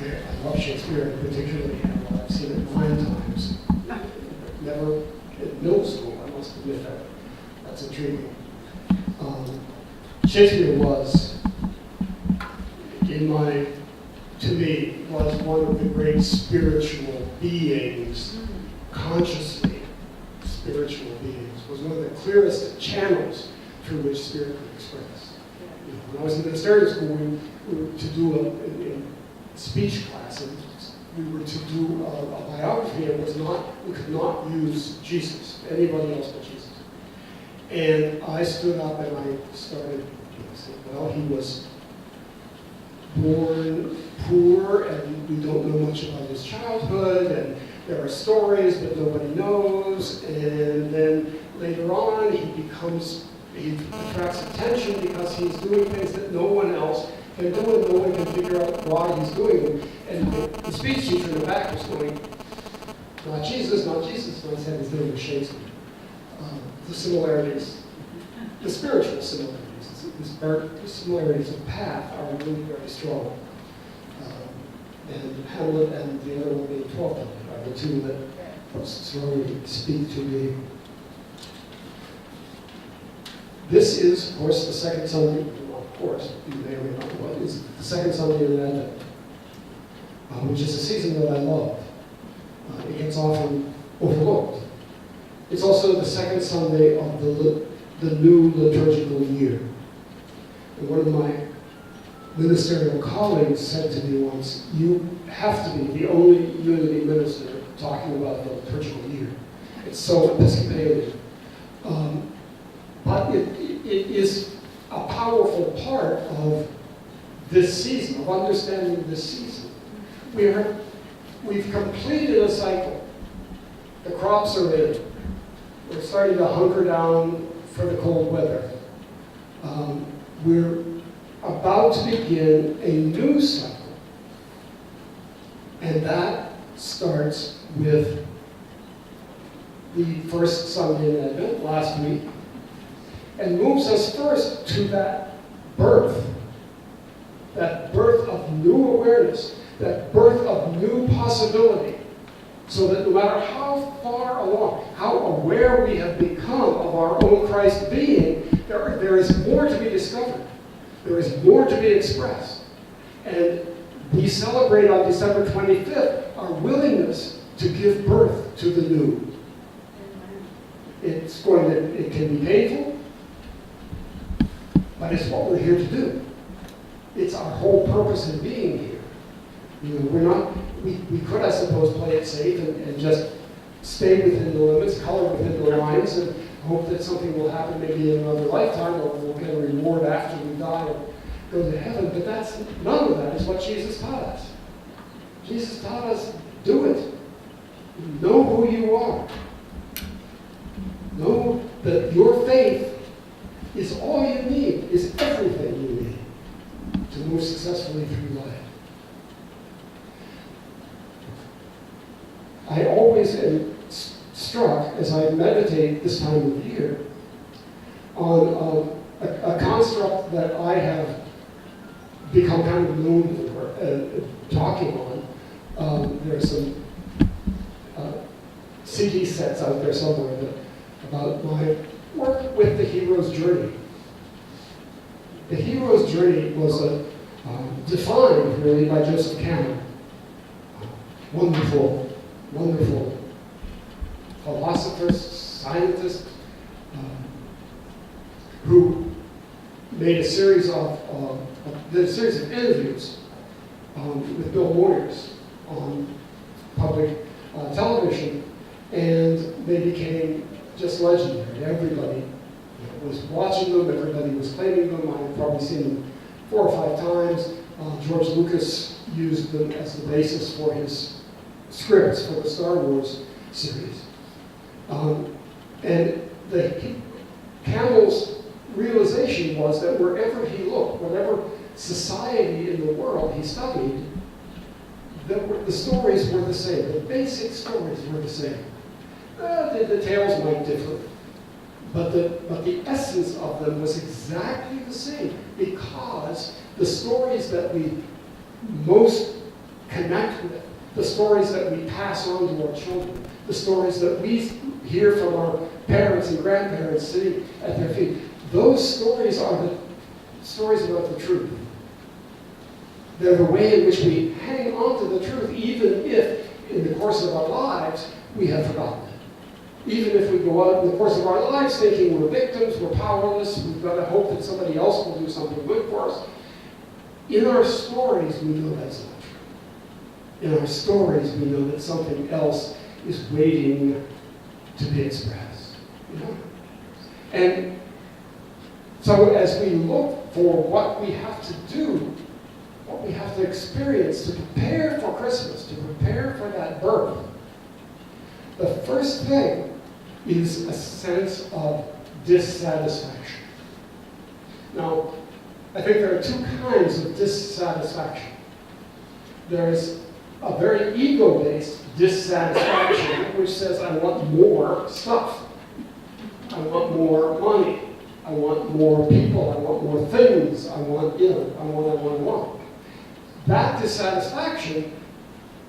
I love Shakespeare particularly. I've seen it 9 times. Never in middle school, I must admit that. That's intriguing. Shakespeare was, to me, was one of the great spiritual beings, consciously spiritual beings, was one of the clearest channels through which spirit could express. When I was in ministerial school, we were to do in speech class, and we were to do a biography, and we could not use Jesus, anybody else but Jesus. And I stood up and I started saying, well, he was born poor, and we don't know much about his childhood, and there are stories but nobody knows, and then later on he attracts attention because he's doing things that no one else can do, and no one can figure out why he's doing them. And the speech teacher in the back was going, not Jesus, not Jesus. And I said his name was Shakespeare. The similarities, the spiritual similarities, the similarities of path are really very strong. And Hamlet and the other one being Townley are the two that strongly speak to me. This is, of course, the second Sunday, well, of course, you may or may not know, it is the second Sunday in Advent, which is a season that I love. It gets often overlooked. It's also the second Sunday of the new liturgical year. And one of my ministerial colleagues said to me once, you have to be the only unity minister talking about the liturgical year. It's so Episcopalian. But it is a powerful part of this season, of understanding this season. We've completed a cycle. The crops are in. We're starting to hunker down for the cold weather. We're about to begin a new cycle. And that starts with the first Sunday in Advent, last week, and moves us first to that birth of new awareness, that birth of new possibility, so that no matter how far along, how aware we have become of our own Christ being, there is more to be discovered. There is more to be expressed. And we celebrate on December 25th our willingness to give birth to the new. It can be painful, but it's what we're here to do. It's our whole purpose in being here. We could, I suppose, play it safe and just stay within the limits, color within the lines, and hope that something will happen maybe in another lifetime, or we'll get a reward after we die and go to heaven. But none of that is what Jesus taught us. Jesus taught us, do it. Know who you are. Know that your faith is all you need, is everything you need to move successfully through life. I always am struck, as I meditate this time of year, on a construct that I have become kind of known for, talking on. There's some CD sets out there somewhere about my work with the hero's journey. The hero's journey was defined really by Joseph Campbell. Wonderful philosopher, scientist, who made a series of interviews with Bill Moyers on public television, and they became just legendary. Everybody was watching them, everybody was claiming them. I've probably seen them 4 or 5 times. George Lucas used them as the basis for his scripts for the Star Wars series. And Campbell's realization was that wherever he looked, whatever society in the world he studied, the stories were the same. The basic stories were the same. The details might differ, but the essence of them was exactly the same, because the stories that we most connect with, the stories that we pass on to our children, the stories that we hear from our parents and grandparents sitting at their feet. Those stories are the stories about the truth. They're the way in which we hang on to the truth, even if in the course of our lives we have forgotten it. Even if we go out in the course of our lives thinking we're victims, we're powerless, we've got to hope that somebody else will do something good for us. In our stories, we know that's not true. In our stories, we know that something else is waiting to be expressed. You know? And so as we look for what we have to do, what we have to experience to prepare for Christmas, to prepare for that birth, the first thing is a sense of dissatisfaction. Now, I think there are two kinds of dissatisfaction. There's a very ego-based dissatisfaction, which says, I want more stuff. I want more money. I want more people. I want more things. I want. That dissatisfaction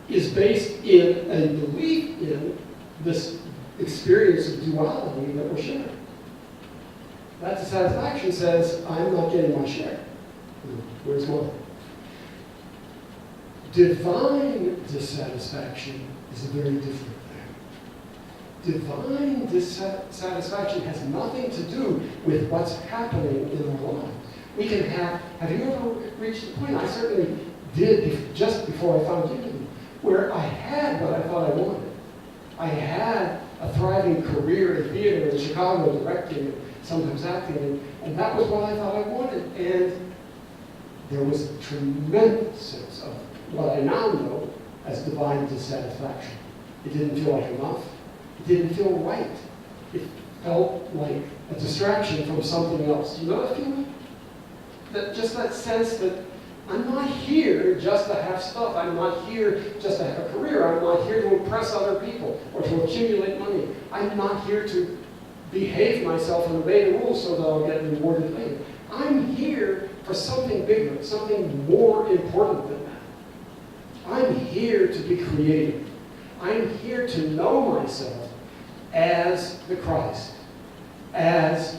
is based in a belief in this experience of duality that we're sharing. That dissatisfaction says, I'm not getting my share. Where's mine? Divine dissatisfaction is a very different thing. Divine dissatisfaction has nothing to do with what's happening in our lives. We can have you ever reached the point, I certainly did just before I found you, where I had what I thought I wanted. I had a thriving career in theater in Chicago, directing and sometimes acting, and that was what I thought I wanted. And there was a tremendous sense of what I now know as divine dissatisfaction. It didn't feel like enough. It didn't feel right. It felt like a distraction from something else. You know that feeling? Just that sense that I'm not here just to have stuff. I'm not here just to have a career. I'm not here to impress other people or to accumulate money. I'm not here to behave myself and obey the rules so that I'll get rewarded later. I'm here for something bigger, something more important than that. I'm here to be creative. I'm here to know myself as the Christ, as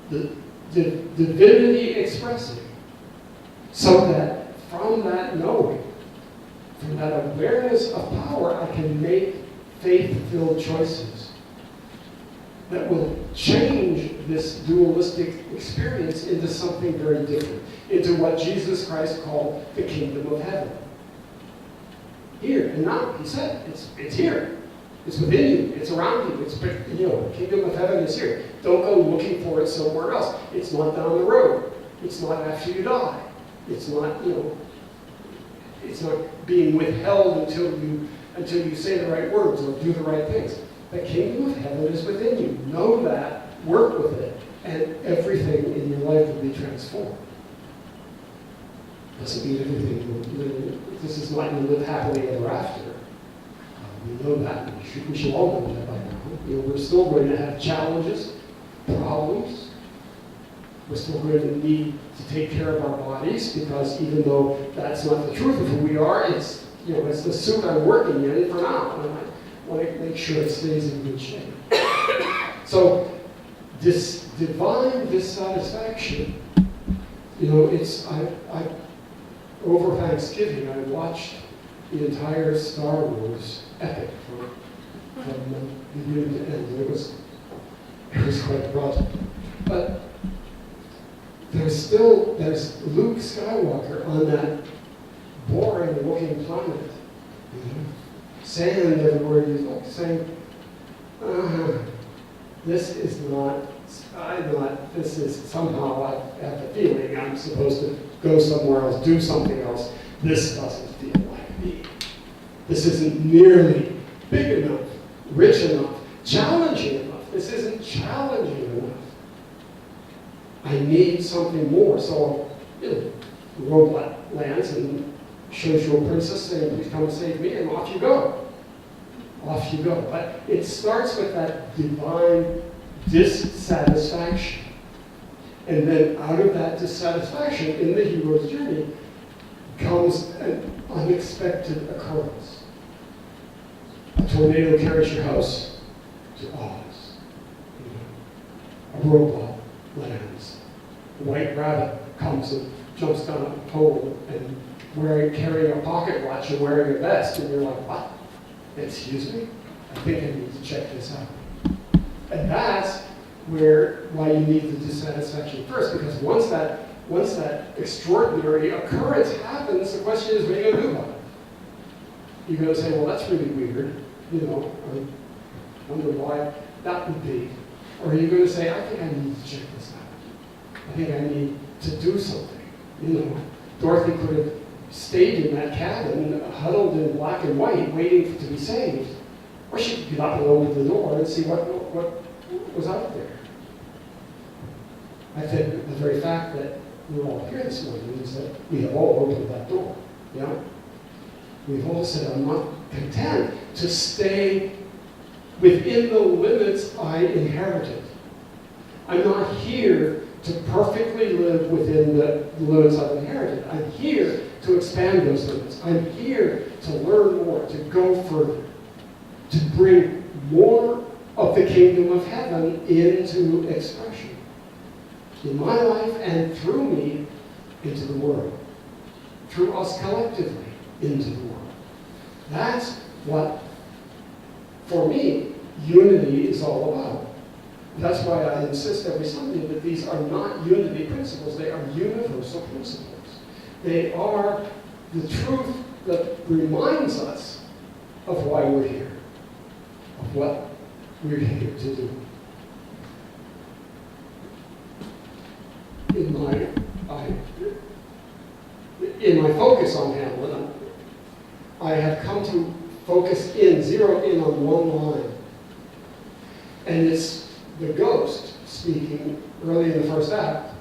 the divinity expressing, so that from that knowing, from that awareness of power, I can make faith-filled choices that will change this dualistic experience into something very different, into what Jesus Christ called the kingdom of heaven. Here and now, he said, it's here. It's within you. It's around you. The kingdom of heaven is here. Don't go looking for it somewhere else. It's not down the road. It's not after you die. It's not, it's not being withheld until you say the right words or do the right things. The kingdom of heaven is within you. Know that, work with it, and everything in your life will be transformed. Doesn't mean everything, this is not going to live happily ever after. We know that. We should all know that by now. We're still going to have challenges, problems. We're still going to need to take care of our bodies, because even though that's not the truth of who we are, it's the suit I'm working in for now. And I want to make sure it stays in good shape. So this divine dissatisfaction, over Thanksgiving, I watched the entire Star Wars epic from beginning to end. And it was quite broad. But there's Luke Skywalker on that boring looking planet. Sand everywhere you look, saying, this is somehow, I have the feeling I'm supposed to go somewhere else, do something else. This doesn't feel like me. This isn't nearly big enough, rich enough, challenging enough. This isn't challenging enough. I need something more. So, the robot lands and shows you a princess saying, please come and save me, and off you go. Off you go. But it starts with that divine dissatisfaction. And then out of that dissatisfaction in the hero's journey comes an unexpected occurrence. A tornado carries your house to Oz. A robot lands. A white rabbit comes and jumps down a pole and carrying a pocket watch and wearing a vest, and you're like, what? Excuse me? I think I need to check this out. And that's why you need the dissatisfaction first, because once that extraordinary occurrence happens, the question is, what are you going to do about it? You're going to say, well, that's really weird, I wonder why that would be. Or are you going to say, I think I need to check this out. I think I need to do something. Dorothy could have stayed in that cabin, huddled in black and white, waiting to be saved. Or she could get up and open the door and see what was out there. I think the very fact that we're all here this morning is that we have all opened that door. We've all said, I'm not content to stay within the limits I inherited. I'm not here to perfectly live within the limits I've inherited. I'm here to expand those limits. I'm here to learn more, to go further, to bring more of the kingdom of heaven into expression in my life and through me into the world, through us collectively into the world. That's what, for me, unity is all about. That's why I insist every Sunday that these are not unity principles, they are universal principles. They are the truth that reminds us of why we're here, of what we're here to do. In my focus on Hamlet, I have come to zero in on one line. And it's the ghost speaking early in the first act,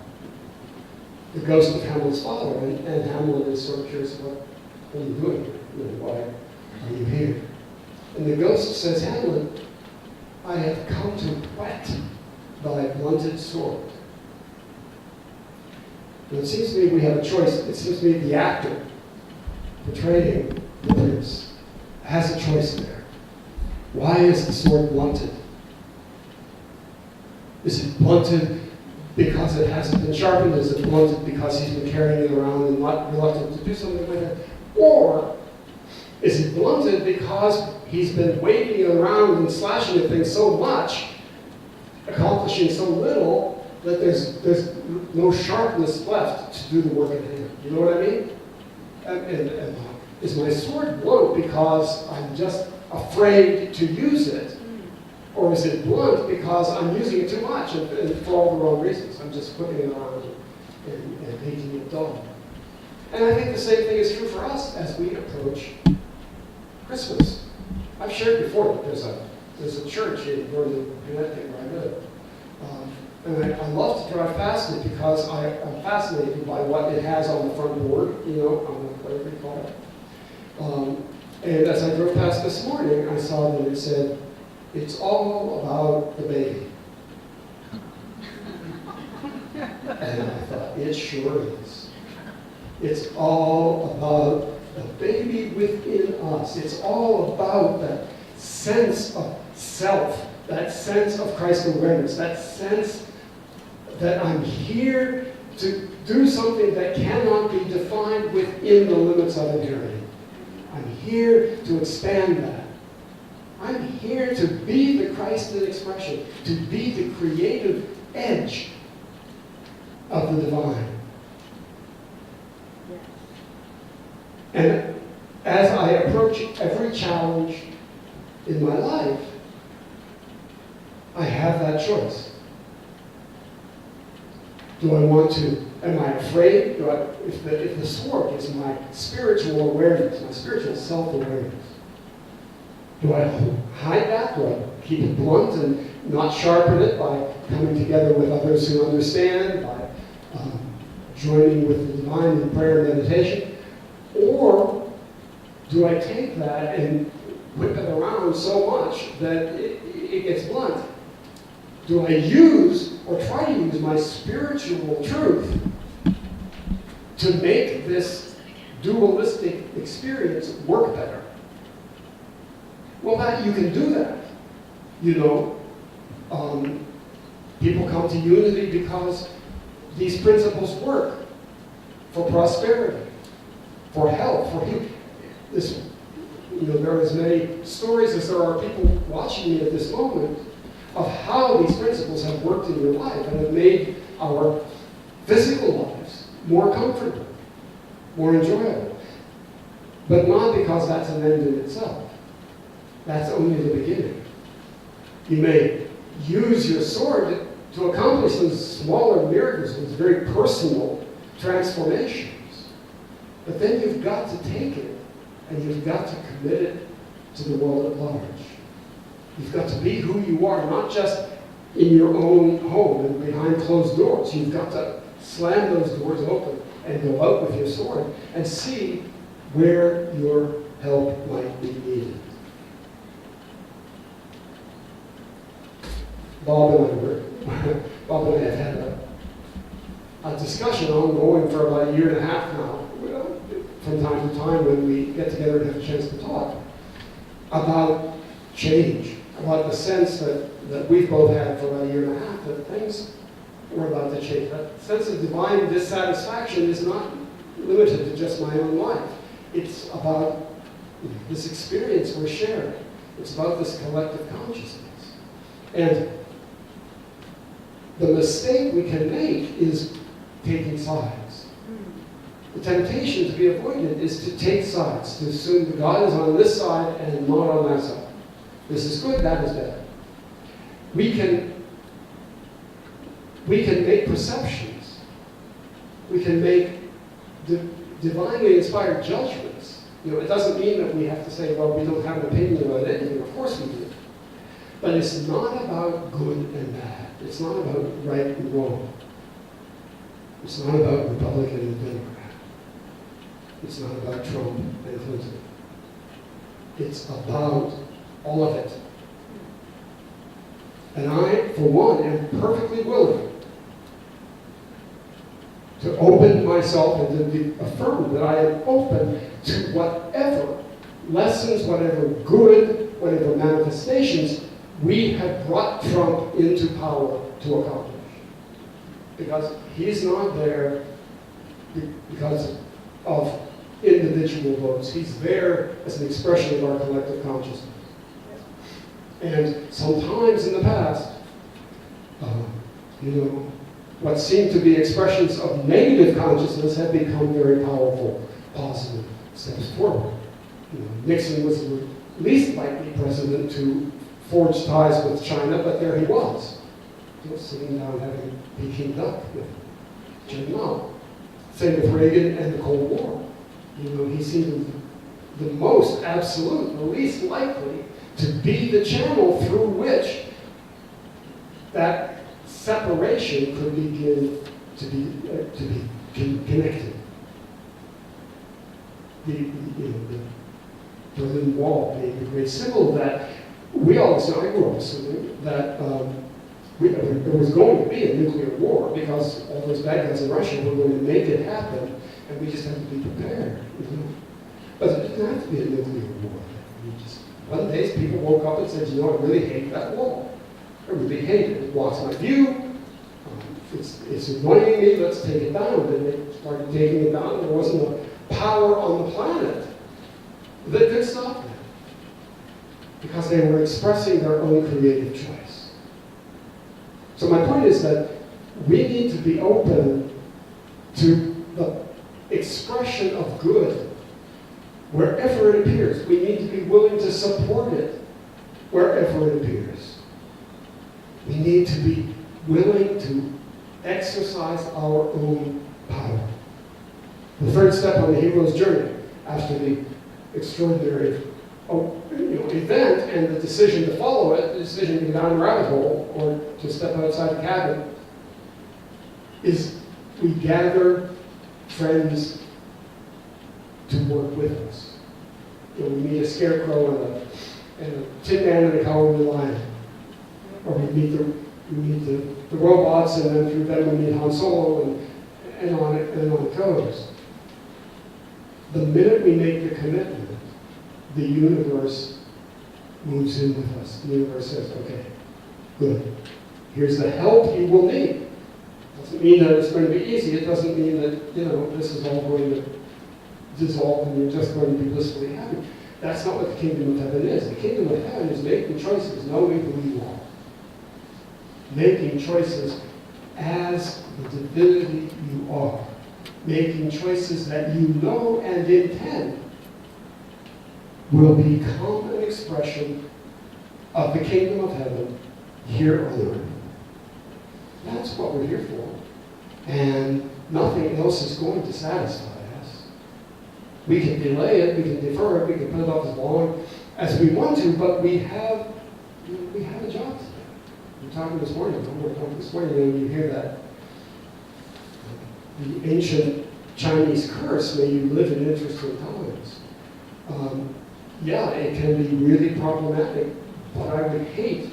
the ghost of Hamlet's father. And Hamlet is sort of curious, what are you doing here? Why are you here? And the ghost says, Hamlet, I have come to whet thy blunted sword. And it seems to me we have a choice. It seems to me the actor portraying the prince has a choice there. Why is the sword blunted? Is it blunted because it hasn't been sharpened? Is it blunted because he's been carrying it around and not reluctant to do something with it? Or is it blunted because he's been waving it around and slashing at things so much, accomplishing so little, that there's no sharpness left to do the work at hand? You know what I mean? And is my sword blunt because I'm just afraid to use it? Or is it blunt because I'm using it too much and for all the wrong reasons? I'm just whipping it around and making it dull. And I think the same thing is true for us as we approach Christmas. I've shared before that there's a church in northern Connecticut where I live. And I love to drive past it because I'm fascinated by what it has on the front board, on the, whatever you call it. And as I drove past this morning, I saw that it said, it's all about the baby. And I thought, it sure is. It's all about the baby within us. It's all about that sense of self, that sense of Christ awareness, that sense that I'm here to do something that cannot be defined within the limits I've inherited. I'm here to expand that. I'm here to be the Christ in expression, to be the creative edge of the divine. And as I approach every challenge in my life, I have that choice. Do I want to, am I afraid? If the sword is my spiritual awareness, my spiritual self-awareness, do I hide that? Do I keep it blunt and not sharpen it by coming together with others who understand, by joining with the divine in prayer and meditation? Or do I take that and whip it around so much that it gets blunt? Do I use or try to use my spiritual truth to make this dualistic experience work better? Well, that you can do that. You know, people come to unity because these principles work for prosperity, for health, for healing. There are as many stories as there are people watching me at this moment of how these principles have worked in your life and have made our physical lives more comfortable, more enjoyable. But not because that's an end in itself. That's only the beginning. You may use your sword to accomplish those smaller miracles, those very personal transformations. But then you've got to take it and you've got to commit it to the world at large. You've got to be who you are, not just in your own home and behind closed doors. You've got to slam those doors open and go out with your sword and see where your help might be needed. Bob and I have had a discussion ongoing for about a year and a half now, from time to time when we get together and have a chance to talk, about change, about the sense that we've both had for about a year and a half, that things were about to change. That sense of divine dissatisfaction is not limited to just my own life. It's about this experience we're sharing. It's about this collective consciousness. And the mistake we can make is taking sides. The temptation to be avoided is to take sides, to assume that God is on this side and not on that side. This is good, that is bad. We can make perceptions. We can make divinely inspired judgments. It doesn't mean that we have to say, well, we don't have an opinion about anything. Of course we do. But it's not about good and bad. It's not about right and wrong. It's not about Republican and Democrat. It's not about Trump and Clinton. It's about all of it. And I, for one, am perfectly willing to open myself and to affirm that I am open to whatever lessons, whatever good, whatever manifestations we have brought Trump into power to accomplish. Because he's not there because of individual votes. He's there as an expression of our collective consciousness. And sometimes in the past, what seemed to be expressions of negative consciousness have become very powerful, positive steps forward. Nixon was the least likely president to forge ties with China, but there he was. Sitting down having Peking duck with Jim Mao. Same with Reagan and the Cold War. He seemed the most absolute, the least likely to be the channel through which that separation could begin to be connected. The Berlin Wall being a great symbol of that. We always know, I grew up assuming that there was going to be a nuclear war because all those bad guys in Russia were going to make it happen, and we just had to be prepared. But it didn't have to be a nuclear war. One day people woke up and said, I really hate that wall. I really hate it. It blocks my view. It's annoying me. Let's take it down. And they started taking it down. There wasn't a power on the planet that could stop them because they were expressing their own creative choice. So my point is that we need to be open to the expression of good wherever it appears. We need to be willing to support it wherever it appears. We need to be willing to exercise our own power. The third step on the hero's journey, after the extraordinary event and the decision to follow it, the decision to go down the rabbit hole or to step outside the cabin, is we gather friends to work with us. We meet a scarecrow and a tin man and a cowardly lion. Or we meet the robots, and then through them we meet Han Solo, and on it goes. The minute we make the commitment, the universe moves in with us. The universe says, okay, good. Here's the help you will need. Doesn't mean that it's going to be easy. It doesn't mean that, this is all going to dissolve and you're just going to be blissfully happy. That's not what the kingdom of heaven is. The kingdom of heaven is making choices, knowing who you are. Making choices as the divinity you are. Making choices that you know and intend will become an expression of the kingdom of heaven here on earth. That's what we're here for. And nothing else is going to satisfy us. We can delay it, we can defer it, we can put it off as long as we want to, but we have a job to do. We were talking this morning, and you hear that. The ancient Chinese curse, may you live in interesting times. Yeah, it can be really problematic, but I would hate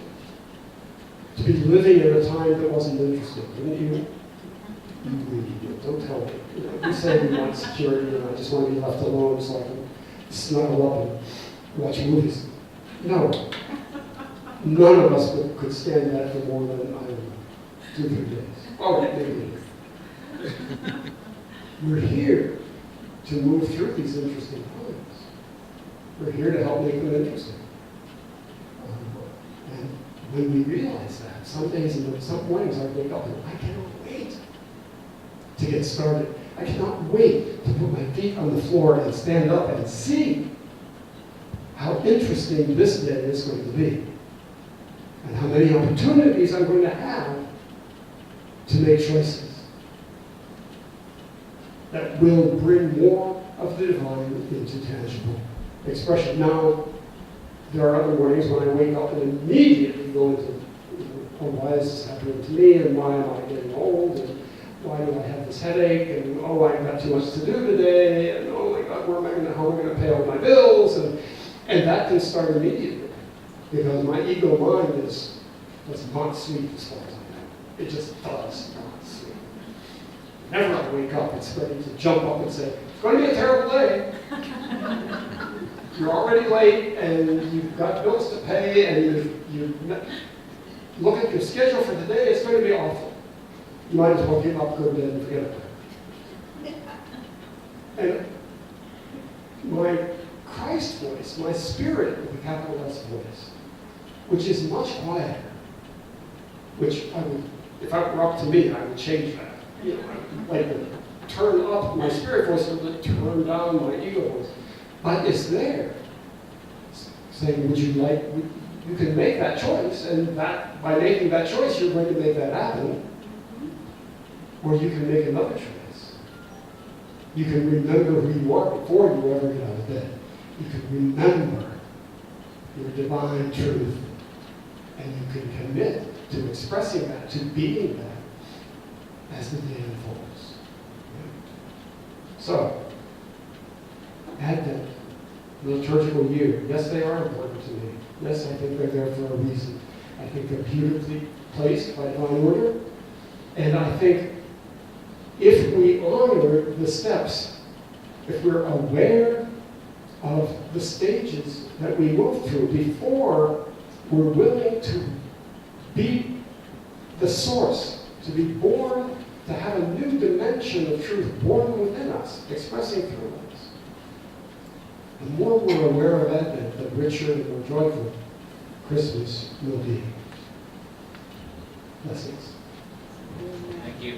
to be living in a time that wasn't interesting. Wouldn't you? You really do. Don't tell me. You say you want security and I just want to be left alone so I can snuggle up and watch movies. No. None of us could stand that for more than, I don't know, 2-3 days. Oh, maybe. We're here to move through these interesting times. We're here to help make them interesting. And when we realize that, some days and some mornings I wake up and I cannot wait to get started. I cannot wait to put my feet on the floor and stand up and see how interesting this day is going to be. And how many opportunities I'm going to have to make choices that will bring more of the divine into tangible expression. Now, there are other mornings when I wake up and immediately go into, why is this happening to me, and why am I getting old, and why do I have this headache, and I've got too much to do today, and oh my God, how am I going to pay all my bills, and that can start immediately, because my ego mind does not sleep as far as I know. It just does not sleep. Whenever I wake up, it's ready to jump up and say, it's going to be a terrible day. You're already late, and you've got bills to pay, and you look at your schedule for the day, it's going to be awful. You might as well give up, go to bed, and forget about it. And my Christ voice, my spirit with a capital S voice, which is much quieter, which I would, if it were up to me, I would change that. I would turn up my spirit voice and turn down my ego voice. But it's there, saying, would you like, you can make that choice, and that by making that choice, you're going to make that happen. Or you can make another choice. You can remember who you are before you ever get out of bed. You can remember your divine truth, and you can commit to expressing that, to being that, as the day unfolds. So, Advent, the liturgical year, yes, they are important to me. Yes, I think they're there for a reason. I think they're beautifully placed by divine order. And I think if we honor the steps, if we're aware of the stages that we move through before we're willing to be the source, to be born, to have a new dimension of truth born within us, expressing through us. The more we're aware of Advent, the richer and more joyful Christmas will be. Blessings. Thank you.